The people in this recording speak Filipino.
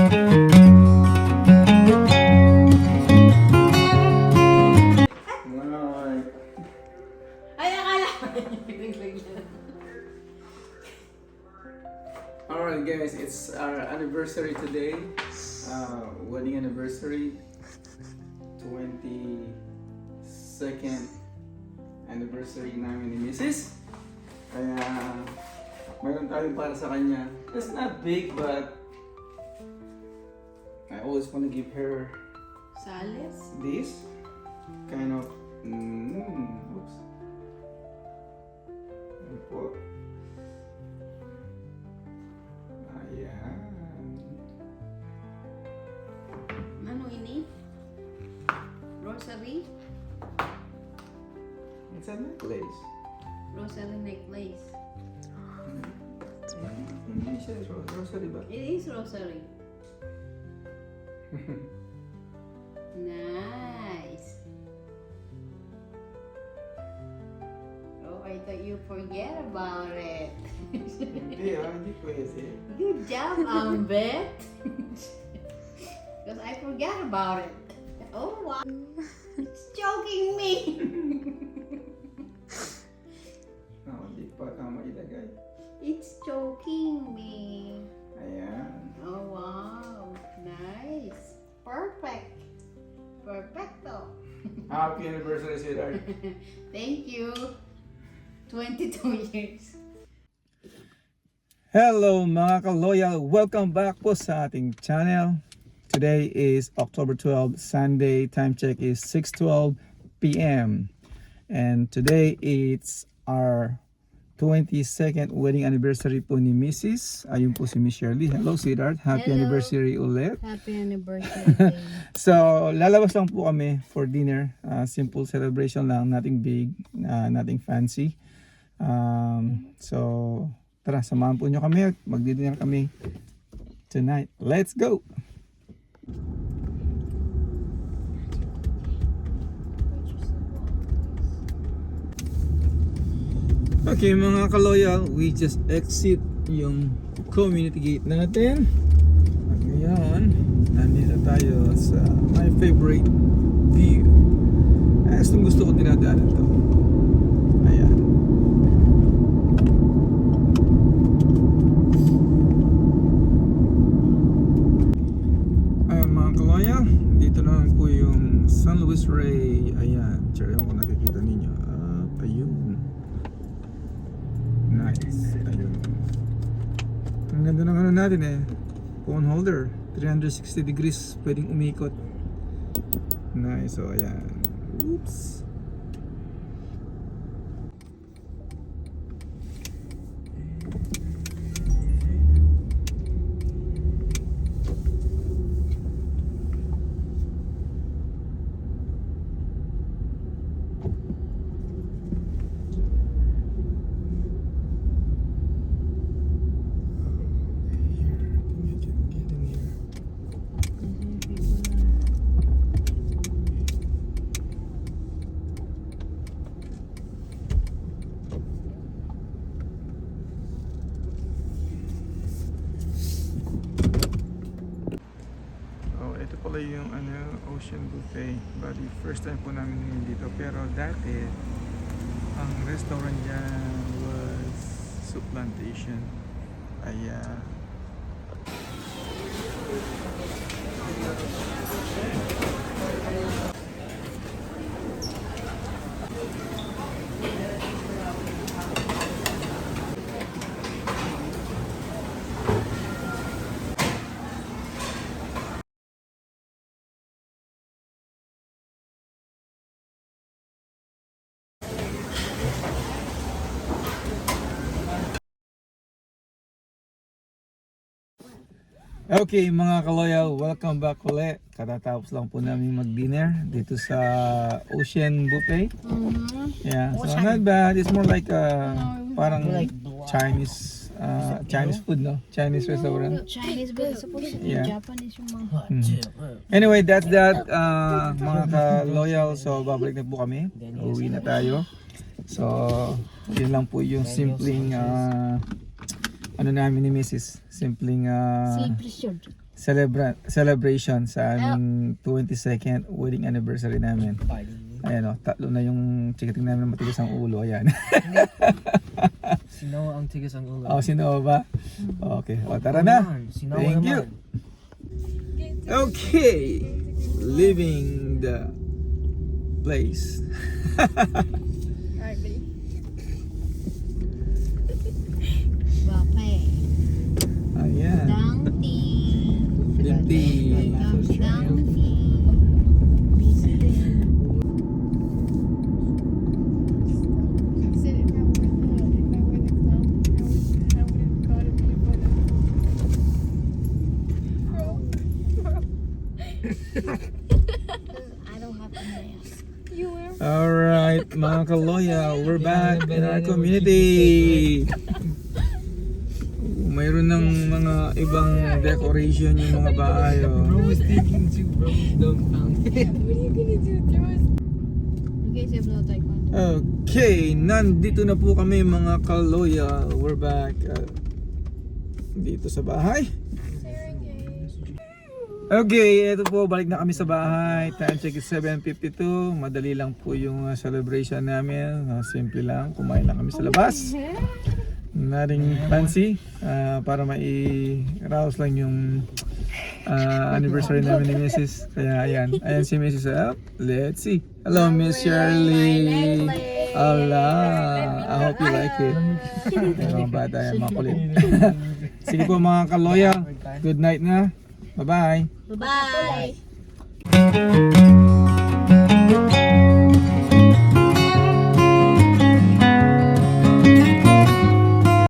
Ay, akala ko pinaglagyan. Alright guys, it's our anniversary today. Wedding anniversary. 22nd anniversary namin ni Mrs. Kaya mayroon tayo para sa kanya. It's not big but I always want to give her Sales? this kind of oops. Ano po? Ayan. Ano ini? Rosary? It's a necklace. Rosary necklace. Hindi siya rosary ba? It is rosary. Nice. Oh, I thought you forget about it. Hindi pwede. Good job, Ambet. Because I forgot about it. Oh, wow. It's choking me. Hindi pa tama ilagay. It's choking me. Ayan. Oh, wow. Nice. Perfect. Perfecto. Happy anniversary, sweetheart. Thank you. 22 years. Hello mga ka-loyal! Welcome back po sa ating channel. Today is October 12, Sunday. Time check is 6:12 p.m. And today it's our 22nd wedding anniversary po ni Mrs. Ayun po si Miss Shirley. Hello sweetheart. Happy Hello. anniversary ulit. Happy anniversary. So, lalabas lang po kami for dinner. Simple celebration lang, nothing big, nothing fancy. So, tara, samahan po nyo kami at magdi-dinner kami tonight. Let's go! Okay mga ka-loyal, we just exit yung community gate natin. At ngayon, nandito tayo sa my favorite view. Gusto ko dinadaanan to. Ayan. Ayan mga ka-loyal, dito naman po yung San Luis Rey. Ayan, sure yung kung nakikita ninyo. Ayun. Nice. Ayun. Ang ganda ng ano natin eh. Phone holder. 360 degrees pwedeng umikot. Nice. So ayan. Oops. Ito pala yung Ocean Buffet. Bali, first time po namin dito. Pero dati, ang restaurant dyan was Soup Plantation. Ayan. Okay mga ka-loyal, welcome back ulit. Katatapos lang po namin mag-dinner dito sa Ocean Buffet. Yeah, so not bad. It's more like parang Chinese food, no? Chinese restaurant. Chinese, but it's supposed to be Yeah. Japanese yung mga. Anyway, that's that mga ka-loyal. So babalik na po kami. Uwi na tayo. So yun lang po yung simpleng ano namin ni Mrs. Simpleng Celebration. celebration sa aming 22nd wedding anniversary namin. Ayan o, 3 na yung chikating namin na matigas ang ulo. Ayan. Sinawa ang tigas ang ulo. Oh, sino ba? Okay, o tara na. Sinawa Thank you. Okay, leaving the place. Alright, ready? Bape. Ayan. Dangti. Dinti. Dangti. I don't have a mask. You wear. Alright, mga kaloya, we're back in our community. Mayroon ng mga ibang decoration yung mga bahay. Bro was thinking too, bro was dumbfounded. What are you gonna do? Throw us. You guys have no taekwondo. Okay, nandito na po kami mga kaloya. We're back dito sa bahay. Okay, ito po, balik na kami sa bahay. Time check is 7:52. Madali lang po yung celebration namin. Simple lang, kumain lang kami sa labas. Nothing fancy, para mai-rouse lang yung anniversary namin ni Mrs. Kaya ayan si Mrs. Let's see. Hello, Miss Shirley. Allah, I hope you like it. Mga bata yan, mga kulit. Sige po mga kaloya, good night na. Bye-bye. Bye.